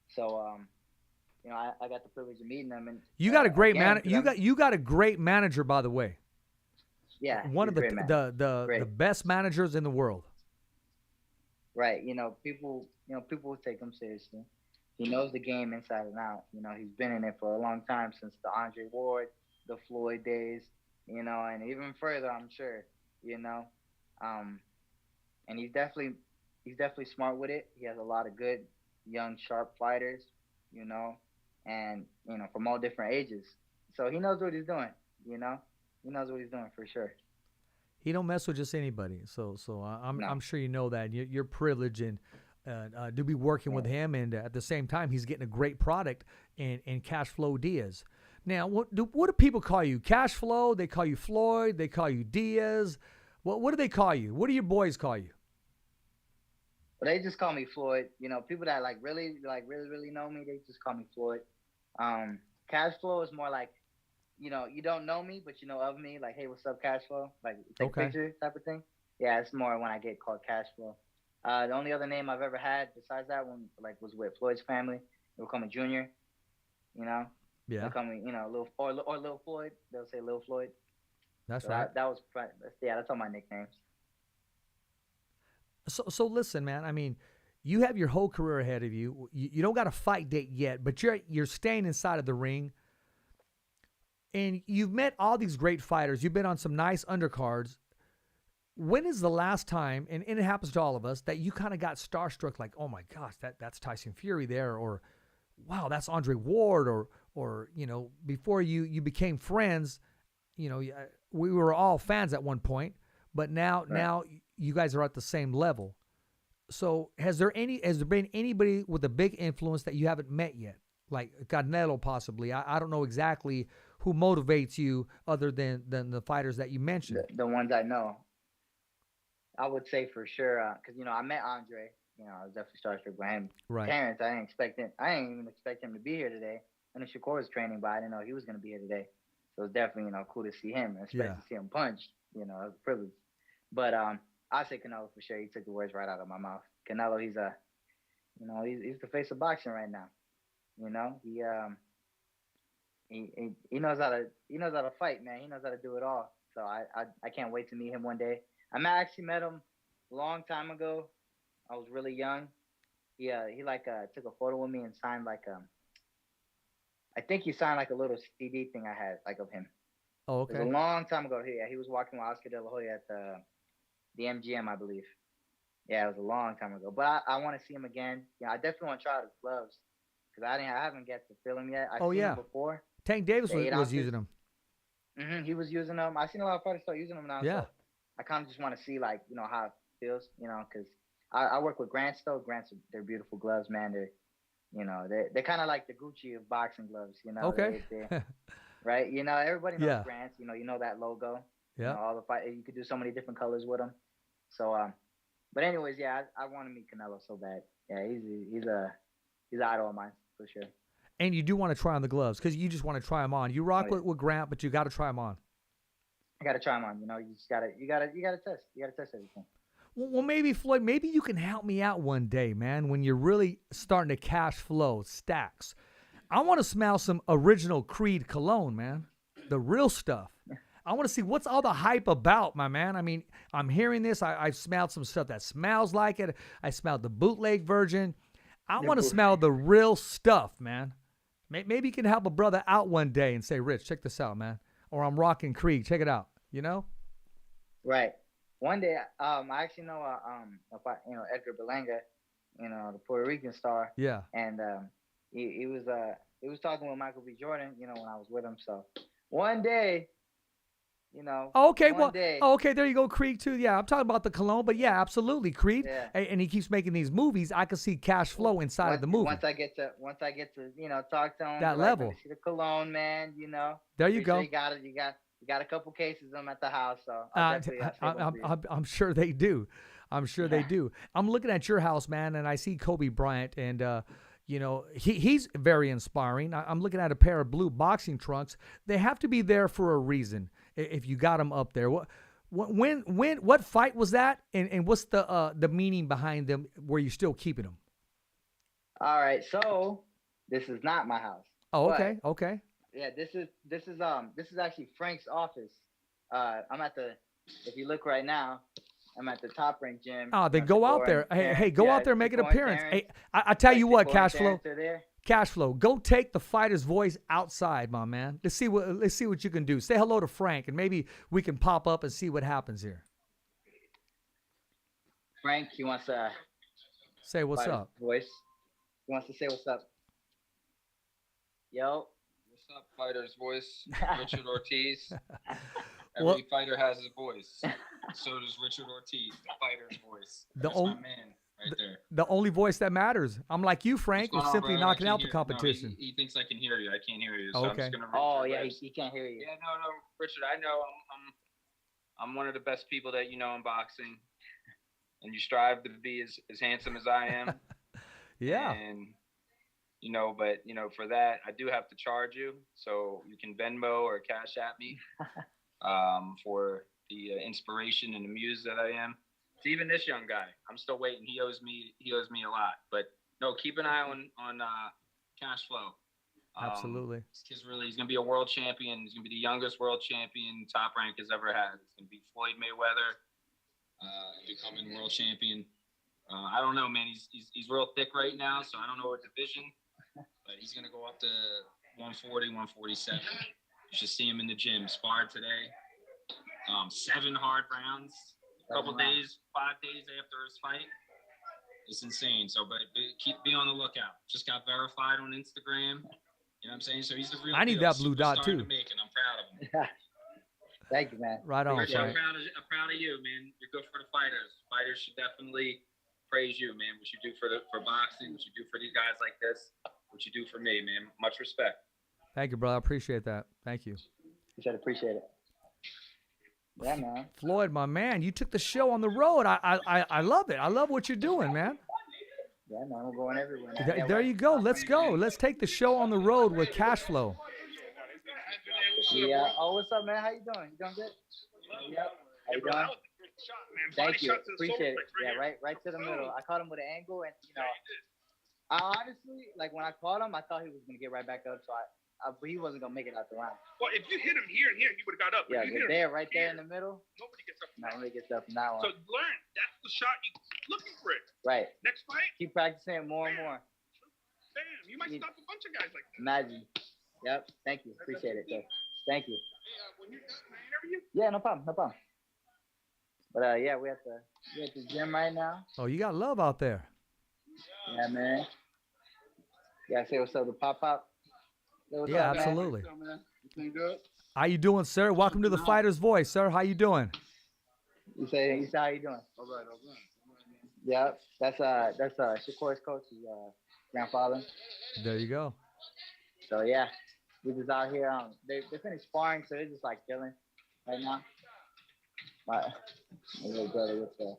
So I got the privilege of meeting them, and you got a great you got a great manager, by the way. Yeah, one of the best managers in the world. Right, people take him seriously. He knows the game inside and out. He's been in it for a long time since the Andre Ward, the Floyd days, and even further, I'm sure, and he's definitely smart with it. He has a lot of good, young, sharp fighters, and from all different ages. So he knows what he's doing. He knows what he's doing for sure. He don't mess with just anybody. So I'm sure you know that. You're privileged and to be working with him, and at the same time, he's getting a great product in Cash Flow Diaz. Now, what do people call you? Cash Flow? They call you Floyd? They call you Diaz? What do they call you? What do your boys call you? Well, they just call me Floyd. People that really know me, they just call me Floyd. Cash Flow is more like, you don't know me, but you know of me. Like, hey, what's up, Cash Flow? Like, take a picture type of thing. Yeah, it's more when I get called Cash Flow. The only other name I've ever had besides that one, was with Floyd's family. They would call me Junior. Yeah. They'll call me, Lil Floyd. They'll say Lil Floyd. That's right. That's all my nicknames. So listen, man. I mean, you have your whole career ahead of you. You don't got a fight date yet, but you're staying inside of the ring. And you've met all these great fighters. You've been on some nice undercards. When is the last time, and it happens to all of us, that you kind of got starstruck, like, oh my gosh, that's Tyson Fury there, or wow, that's Andre Ward, or before you became friends, we were all fans at one point, but now you guys are at the same level. So has there been anybody with a big influence that you haven't met yet? Like Canelo possibly. I don't know exactly who motivates you other than the fighters that you mentioned. The ones I know, I would say for sure, because I met Andre. I was definitely starstruck by him. Right. Terrence, I didn't even expect him to be here today. I knew Shakur was training, but I didn't know he was going to be here today. So it's definitely cool to see him, especially to see him punch. It was a privilege. But I say Canelo for sure. He took the words right out of my mouth. Canelo, he's he's the face of boxing right now. He knows how to fight, man. He knows how to do it all. So I can't wait to meet him one day. I actually met him a long time ago. I was really young. He took a photo with me and signed I think he signed a little CD thing I had of him. Oh, okay. It was a long time ago. Yeah, he was walking with Oscar De La Hoya at the MGM, I believe. Yeah, it was a long time ago. But I want to see him again. Yeah, I definitely want to try out his gloves because I haven't get to feel him yet. I've seen him before. Tank Davis was using them. He was using them. I've seen a lot of fighters start using them now. Yeah. So I kind of just want to see how it feels. Because I work with Grants though. They're beautiful gloves, man. They're kind of like the Gucci of boxing gloves. Okay. Right. Everybody knows Grants. You know that logo. Yeah. All the fight. You could do so many different colors with them. So but anyways, yeah, I want to meet Canelo so bad. Yeah, he's an idol of mine for sure. And you do want to try on the gloves because you just want to try them on. You rock with Grant, but you got to try them on. I got to try them on. You just gotta test. You gotta test everything. Well, maybe Floyd, maybe you can help me out one day, man. When you're really starting to cash flow stacks, I want to smell some original Creed cologne, man. The real stuff. I want to see what's all the hype about, my man. I mean, I'm hearing this. I've smelled some stuff that smells like it. I smelled the bootleg version. I want to smell the real stuff, man. Maybe you can help a brother out one day and say, Rich, check this out, man. Or I'm rocking Creed. Check it out. Right. One day, I actually know, Edgar Berlanga, the Puerto Rican star. Yeah. And he was talking with Michael B. Jordan, when I was with him. So one day, Okay, day. Okay, there you go, Creed too. Yeah, I'm talking about the cologne, but yeah, absolutely, Creed. Yeah. And he keeps making these movies. I can see cash flow inside of the movie. Once I get to talk to him, that level. See the cologne, man. There you go. Sure you got a couple cases of them at the house, so I'm sure they do. I'm sure they do. I'm looking at your house, man, and I see Kobe Bryant, and he's very inspiring. I'm looking at a pair of blue boxing trunks. They have to be there for a reason. If you got them up there, what fight was that, and what's the meaning behind them? Where you still keeping them? All right, so this is not my house. Oh, okay, okay. Yeah, this is actually Frank's office. I'm at if you look right now, I'm at the Top Rank gym. Oh, then go out there. Hey, go out there, make an appearance. Hey, I tell you what, Cash Flow, go take the fighter's voice outside, my man. Let's see what you can do. Say hello to Frank, and maybe we can pop up and see what happens here. Frank, he wants to say what's up. Voice. He wants to say what's up. Yo. What's up, fighter's voice? Richard Ortiz. Every fighter has his voice. So does Richard Ortiz, the fighter's voice. That's my man. Right there. The only voice that matters. I'm like you, Frank. We're simply knocking out the competition. No, he thinks I can hear you. I can't hear you. So okay. I'm just gonna he can't hear you. Yeah, no, Richard. I know. I'm one of the best people that you know in boxing, and you strive to be as handsome as I am. Yeah. And but for that I do have to charge you, so you can Venmo or Cash App me for the inspiration and the muse that I am. Even this young guy, I'm still waiting. He owes me a lot. But no, keep an eye on Cash Flow. Absolutely. Because really, he's gonna be a world champion. He's gonna be the youngest world champion Top Rank has ever had. It's gonna be Floyd Mayweather, becoming world champion. I don't know, man. He's real thick right now, so I don't know what division, but he's gonna go up to 140, 147. You should see him in the gym. Sparred today. 7 hard rounds. Couple days, 5 days after his fight. It's insane. So, but be on the lookout. Just got verified on Instagram. You know what I'm saying? So he's the real. I need that blue dot too. To make, and I'm proud of him. Yeah. Thank you, man. Right on. Rich, I'm proud of you, man. You're good for the fighters. Fighters should definitely praise you, man. What you do for boxing, what you do for these guys like this, what you do for me, man. Much respect. Thank you, brother. I appreciate that. Thank you. You should appreciate it. Yeah, man. Floyd, my man, you took the show on the road. I love it. I love what you're doing, man. Yeah, man. We're going everywhere. Man. There you go. Let's go. Let's take the show on the road with cash flow. Yeah. Oh, what's up, man? How you doing? You doing good? Yep. How you doing? Thank you. Appreciate it. Yeah, right to the middle. I caught him with an angle, and I honestly, like when I caught him, I thought he was gonna get right back up, so but he wasn't gonna make it out the round. Well, if you hit him here and here, he would have got up. Yeah, right there in the middle. Nobody gets up. Nobody gets up from that one. So learn. That's the shot you're looking for it. Right. Next fight. Keep practicing it more and more. Bam. You might stop a bunch of guys like that. Imagine. Yep. Thank you. Appreciate it, though. Thank you. Hey, when you're done, can I interview? Yeah, no problem. No problem. But yeah, we're at the gym right now. Oh, you got love out there. Yeah, man. Yeah, say what's up to Pop. Yeah, absolutely. Man? You good? How you doing, sir? Welcome to the Fighter's Voice, sir. How you doing? You say how you doing? All right. Yeah, that's Shakur's coach, his grandfather. There you go. So yeah, we just out here. They finished sparring, so they're just like chilling right now. My little brother with the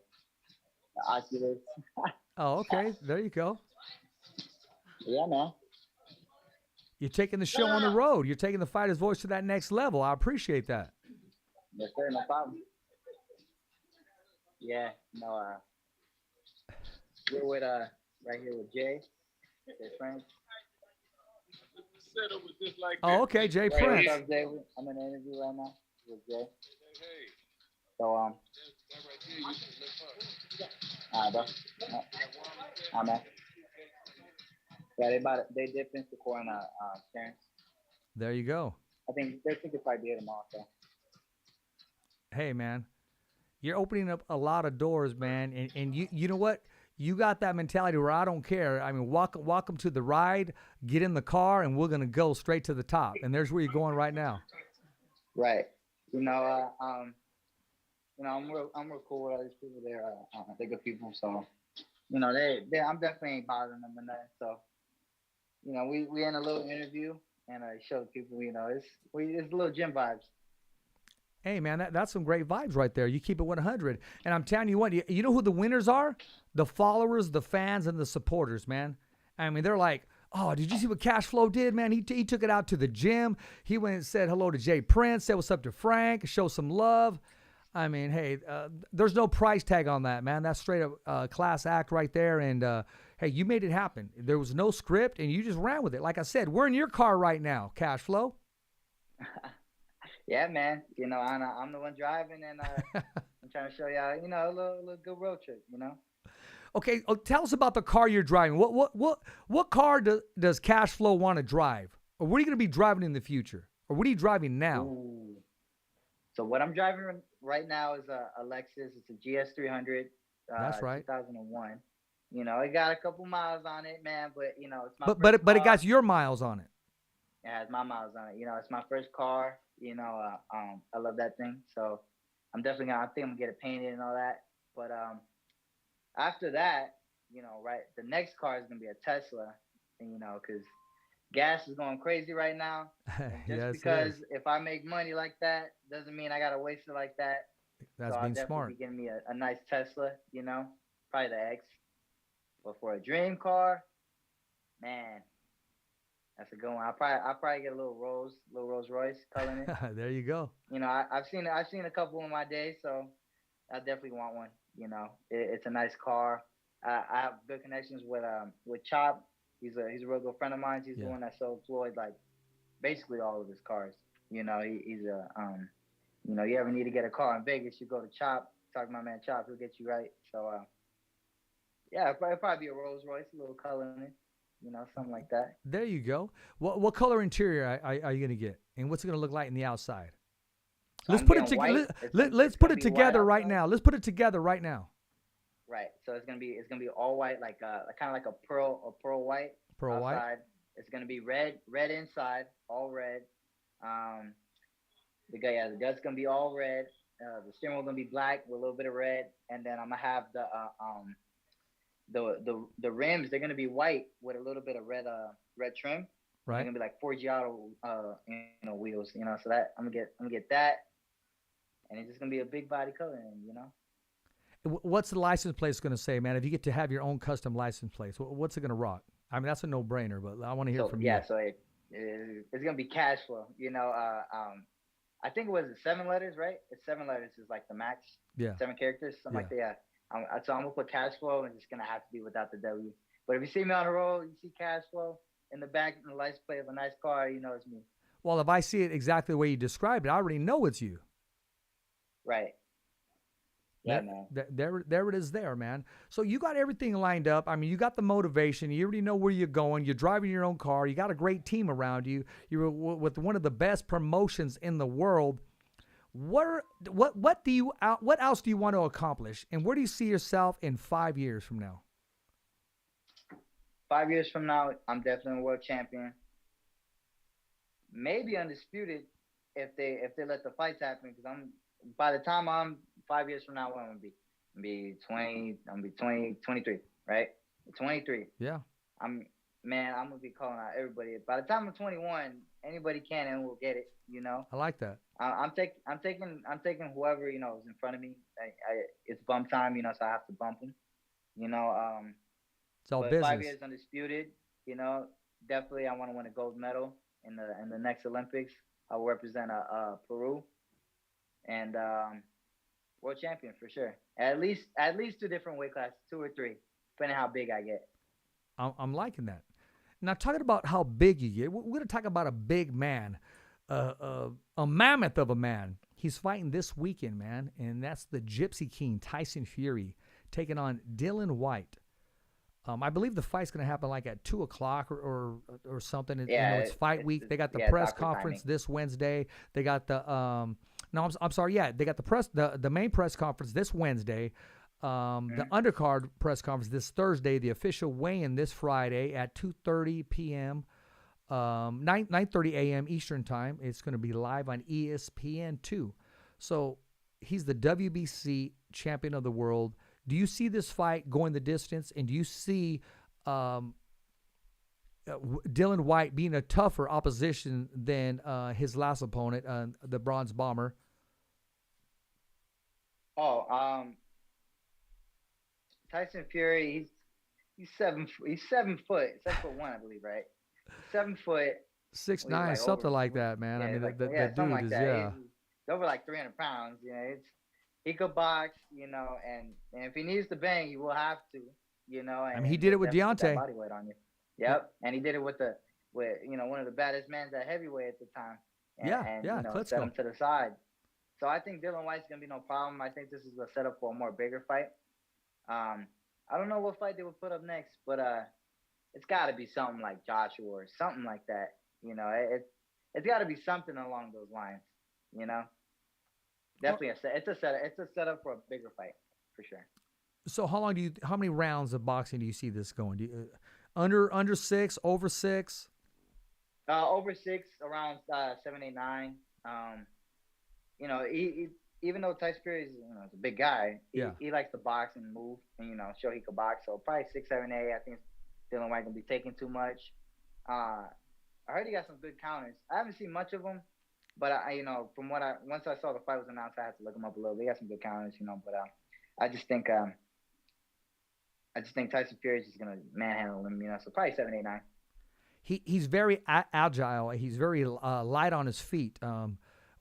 Oculus. Oh, okay. There you go. Yeah, man. You're taking the show on the road. You're taking the Fighter's Voice to that next level. I appreciate that. Yes, sir. No problem. Yeah, we're with right here with Jay Prince. Oh, okay, Jay Prince. What's up, Jay? I'm in an interview right now with Jay. So bro. Man. Yeah, they dipped into Shakur and Terrence. There you go. I think they think it's probably tomorrow. So. Hey, man, you're opening up a lot of doors, man, and you know what? You got that mentality where I don't care. I mean, walk them to the ride, get in the car, and we're gonna go straight to the top. And there's where you're going right now. Right. I'm real cool with all these people. They're good people. So, I'm definitely ain't bothering them and that. So, we in a little interview, and I showed people, it's little gym vibes. Hey, man, that's some great vibes right there. You keep it 100. And I'm telling you what, you know who the winners are? The followers, the fans, and the supporters, man. I mean, they're like, oh, did you see what Cash Flow did, man? He took it out to the gym. He went and said hello to Jay Prince, said what's up to Frank, show some love. I mean, hey, there's no price tag on that, man. That's straight up class act right there. And, hey, you made it happen. There was no script, and you just ran with it. Like I said, we're in your car right now, Cash Flow. Yeah, man. I'm the one driving, and I'm trying to show y'all, a little good road trip, Okay, tell us about the car you're driving. What car does Cash Flow want to drive? Or what are you going to be driving in the future? Or what are you driving now? Ooh. So what I'm driving right now is a Lexus. It's a GS300. That's right. 2001. It got a couple miles on it, man. But it's my but it got your miles on it. It has my miles on it. It's my first car. I love that thing. So I think I'm gonna get it painted and all that. But after that, the next car is gonna be a Tesla. And, because gas is going crazy right now. Yes, because if I make money like that, doesn't mean I gotta waste it like that. That's so being I'll smart. Be getting me a nice Tesla, probably the X. But for a dream car, man, that's a good one. I'll probably get a little Rolls Royce color in it. There you go. I've seen a couple in my day, so I definitely want one. It's a nice car. I have good connections with Chop. He's a real good friend of mine. He's the one that sold Floyd like basically all of his cars. He's a you ever need to get a car in Vegas, you go to Chop. Talk to my man Chop, he'll get you right. So yeah, it'll probably be a Rolls Royce, a little color in it. Something like that. There you go. What color interior are you gonna get, and what's it gonna look like in the outside? Let's put it together. Let's put it together right now. Let's put it together right now. Right. So it's gonna be all white, like kind of like a pearl white. Pearl outside. white. It's gonna be red inside, all red. The gut's gonna be all red. The steering wheel gonna be black with a little bit of red, and then I'm gonna have the rims, they're gonna be white with a little bit of red trim. They're right? gonna be like 4G auto wheels, so that I'm gonna get that, and it's just gonna be a big body color, and. What's the license plate going to say, man? If you get to have your own custom license plates, what's it going to rock? I mean, that's a no-brainer, but I want to hear from you. Yeah, so it's gonna be cash flow. I think it was 7 letters, right? It's 7 letters is like the max. Yeah. 7 characters, something like that. Yeah. So I'm gonna put cash flow, and it's gonna have to be without the W. But if you see me on the road, you see cash flow in the back and the license plate of a nice car, you know it's me. Well, if I see it exactly the way you described it, I already know it's you. Right. Yeah, man. There it is there, man. So you got everything lined up. I mean, you got the motivation. You already know where you're going. You're driving your own car. You got a great team around you. You're with one of the best promotions in the world. What else do you want to accomplish? And where do you see yourself in 5 years from now? 5 years from now, I'm definitely a world champion. Maybe undisputed if they let the fights happen, because by the time I'm 5 years from now, what I'm gonna be? I'm gonna be 20, 23, right? 23. Yeah. I'm gonna be calling out everybody. By the time I'm 21, anybody can and will get it. I like that. I'm taking whoever is in front of me. It's bump time, so I have to bump them. It's all but business. 5 years undisputed. Definitely I want to win a gold medal in the next Olympics. I will represent Peru, and world champion for sure. At least 2 different weight classes, 2 or 3, depending on how big I get. I'm liking that. Now, talking about how big you get, we're going to talk about a big man, a mammoth of a man. He's fighting this weekend, man, and that's the Gypsy King, Tyson Fury, taking on Dillian Whyte. I believe the fight's going to happen like at 2 o'clock or something. Yeah, it's fight week. They got the yeah, press awkward conference timing. this Wednesday. They got the no, I'm sorry. Yeah, they got the main press conference this Wednesday. The undercard press conference this Thursday. The official weigh-in this Friday at 2:30 p.m. 9:30 a.m. Eastern time. It's going to be live on ESPN2. So he's the WBC champion of the world. Do you see this fight going the distance, and do you see Dillian Whyte being a tougher opposition than his last opponent, the Bronze Bomber? Tyson Fury, he's 7 foot, 7'1", I believe, right? 7 foot, 6'9", like something over, like that, man. Yeah, I mean, like, the something dude like is, that. yeah. He's over like 300 pounds. He could box, and if he needs to bang, he will have to, And I mean, he did it with definitely put that Deontay. body weight on you. Yep, and he did it with one of the baddest men at heavyweight at the time. And Klitschko. set him to the side. So I think Dillian Whyte's gonna be no problem. I think this is a setup for a more bigger fight. I don't know what fight they would put up next, but it's got to be something like Joshua or something like that. It's got to be something along those lines. Definitely it's a setup for a bigger fight for sure. So how many rounds of boxing do you see this going? Under 6, over 6? Over 6, around 7, 8, 9. Even though Tyson Fury is a big guy, he likes to box and move and show he can box. So probably 6, 7, 8. I think Dillian Whyte gonna be taking too much. I heard he got some good counters. I haven't seen much of them, but once I saw the fight was announced, I had to look him up a little bit. He got some good counters, But I just think Tyson Fury is just gonna manhandle him, So probably 7, 8, 9. He's very agile. He's very light on his feet.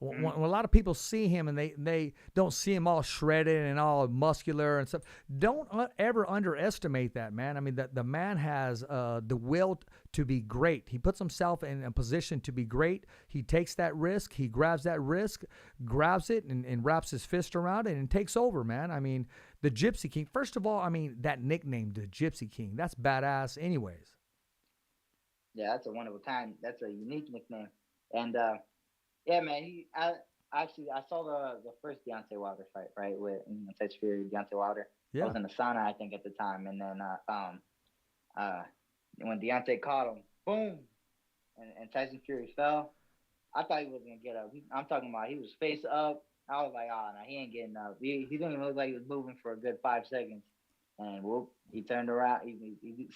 When a lot of people see him and they don't see him all shredded and all muscular and stuff, don't ever underestimate that, man. I mean, the man has the will to be great. He puts himself in a position to be great. He takes that risk. He grabs that risk, grabs it, and wraps his fist around it and takes over, man. I mean, the Gypsy King. First of all, I mean, that nickname, the Gypsy King, that's badass anyways. Yeah, that's a one of a kind. That's a unique nickname. And yeah, man. I saw the first Deontay Wilder fight, right, with Tyson Fury, Deontay Wilder. Yeah. I was in the sauna, I think, at the time, and then when Deontay caught him, boom, and Tyson Fury fell. I thought he wasn't gonna get up. I'm talking about he was face up. I was like, oh no, he ain't getting up. He didn't even look like he was moving for a good 5 seconds. and whoop, he turned around.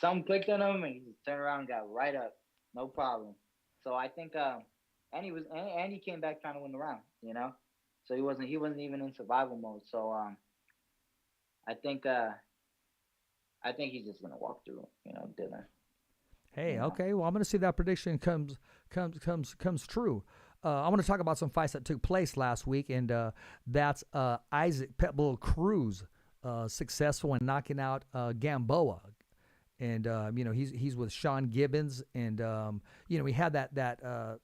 Something clicked on him, and he just turned around and got right up, no problem. So I think, and he came back trying to win the round, you know. So he wasn't even in survival mode. So I think I think he's just gonna walk through, Dylan. Hey, You know. okay. Well, I'm going to see if that prediction comes true. I want to talk about some fights that took place last week, and that's Isaac Pitbull Cruz, successful in knocking out Gamboa, and he's with Sean Gibbons, and we had that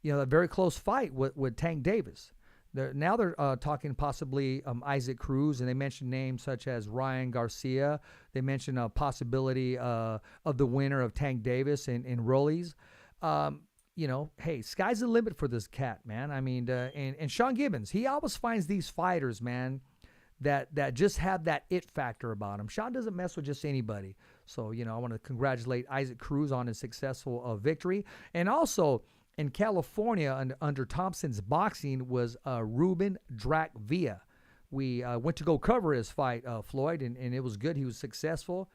very close fight with Tank Davis. Now they're talking possibly Isaac Cruz, and they mentioned names such as Ryan Garcia. They mentioned a possibility of the winner of Tank Davis and Rollies. Hey, sky's the limit for this cat, man. I mean, and Sean Gibbons, he always finds these fighters, man, that just have that it factor about him. Sean doesn't mess with just anybody. So, I want to congratulate Isaac Cruz on his successful victory. And also, in California, under Thompson's boxing, was Ruben Drac Villa. We went to go cover his fight, Floyd, and it was good. He was successful.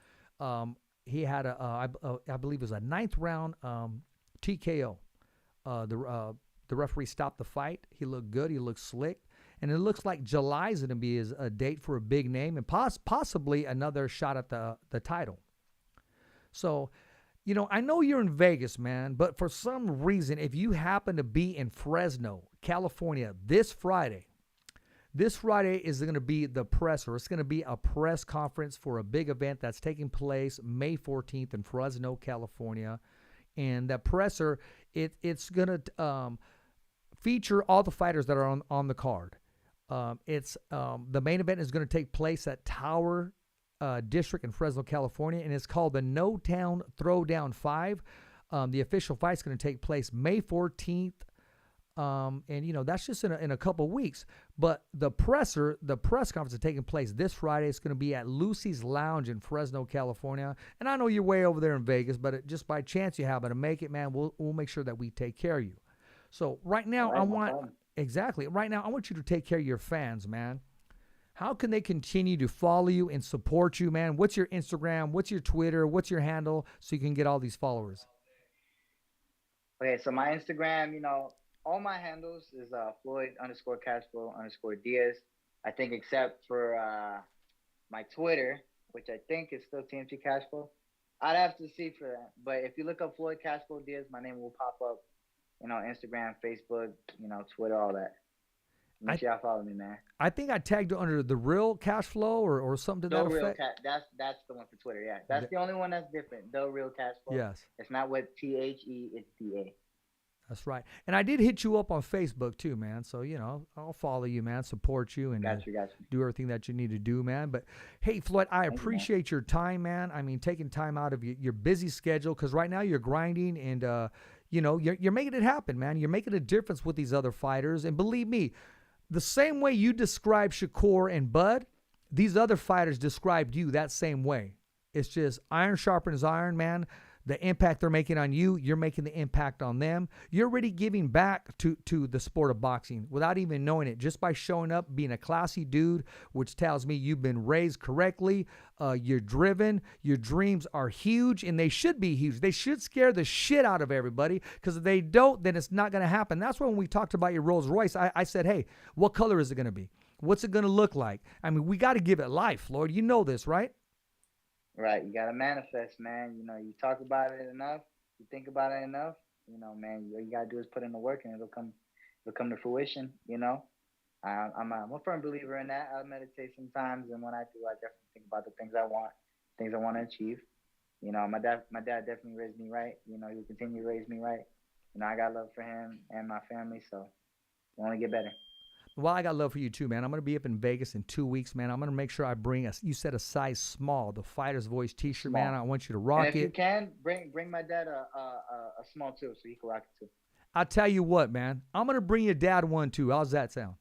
He had I believe it was a 9th round TKO. The referee stopped the fight. He looked good. He looked slick. And it looks like July is going to be a date for a big name and possibly another shot at the title. So, I know you're in Vegas, man, but for some reason, if you happen to be in Fresno, California, this Friday is going to be the presser. It's going to be a press conference for a big event that's taking place May 14th in Fresno, California. And that presser, it's going to feature all the fighters that are on the card. The main event is going to take place at Tower District in Fresno, California, and it's called the No Town Throwdown 5. The official fight's going to take place May 14th, and that's just in a couple weeks. But the press conference is taking place this Friday. It's going to be at Lucy's Lounge in Fresno, California. And I know you're way over there in Vegas, but just by chance you happen to make it, man, we'll make sure that we take care of you. So right now, I want you to take care of your fans, man. How can they continue to follow you and support you, man? What's your Instagram? What's your Twitter? What's your handle so you can get all these followers? Okay, so my Instagram, all my handles is Floyd_Cashflow_Diaz. I think except for my Twitter, which I think is still TMT Cashflow. I'd have to see for that. But if you look up Floyd Cashflow Diaz, my name will pop up. Instagram, Facebook, Twitter, all that. Make sure y'all follow me, man. I think I tagged you under the real cash flow or something to that effect. That's the one for Twitter, yeah. That's the only one that's different. The real cash flow. Yes. It's not with THE, it's DA. That's right. And I did hit you up on Facebook too, man. So, I'll follow you, man, support you, and got you. Do everything that you need to do, man. But, hey, Floyd, I appreciate your time, man. I mean, taking time out of your busy schedule, because right now you're grinding and, you're making it happen, man. You're making a difference with these other fighters. And believe me, the same way you described Shakur and Bud, these other fighters described you that same way. It's just iron sharpens iron, man. The impact they're making on you, you're making the impact on them. You're already giving back to the sport of boxing without even knowing it, just by showing up, being a classy dude, which tells me you've been raised correctly. You're driven. Your dreams are huge, and they should be huge. They should scare the shit out of everybody, because if they don't, then it's not going to happen. That's when we talked about your Rolls Royce. I said, hey, what color is it going to be? What's it going to look like? I mean, we got to give it life, Lord. You know this, right? Right, you gotta manifest, man. You talk about it enough, you think about it enough. Man, all you gotta do is put in the work, and it'll come to fruition. I'm a firm believer in that. I meditate sometimes, and when I do, I definitely think about the things I want to achieve. My dad definitely raised me right. He will continue to raise me right. I got love for him and my family, so I want to get better. Well, I got love for you too, man. I'm going to be up in Vegas in 2 weeks, man. I'm going to make sure I bring you said a size small, the Fighter's Voice t-shirt, man. I want you to rock it. And if you can, bring my dad a small too, so he can rock it too. I'll tell you what, man. I'm going to bring your dad one too. How's that sound?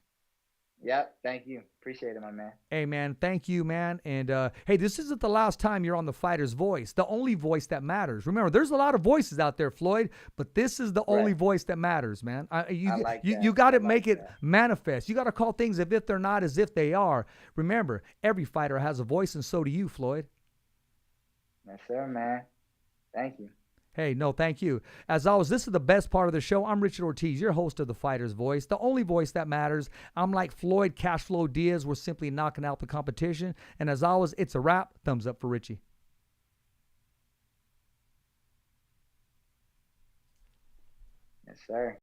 Yep. Thank you. Appreciate it, my man. Hey, man, thank you, man. And, hey, this isn't the last time you're on the Fighter's Voice, the only voice that matters. Remember, there's a lot of voices out there, Floyd, but this is the only voice that matters, man. You got to make it manifest. You got to call things as if they're not, as if they are. Remember, every fighter has a voice, and so do you, Floyd. Yes, sir, man. Thank you. Hey, no, thank you. As always, this is the best part of the show. I'm Richard Ortiz, your host of The Fighter's Voice, the only voice that matters. I'm like Floyd, Cashflow Diaz. We're simply knocking out the competition. And as always, it's a wrap. Thumbs up for Richie. Yes, sir.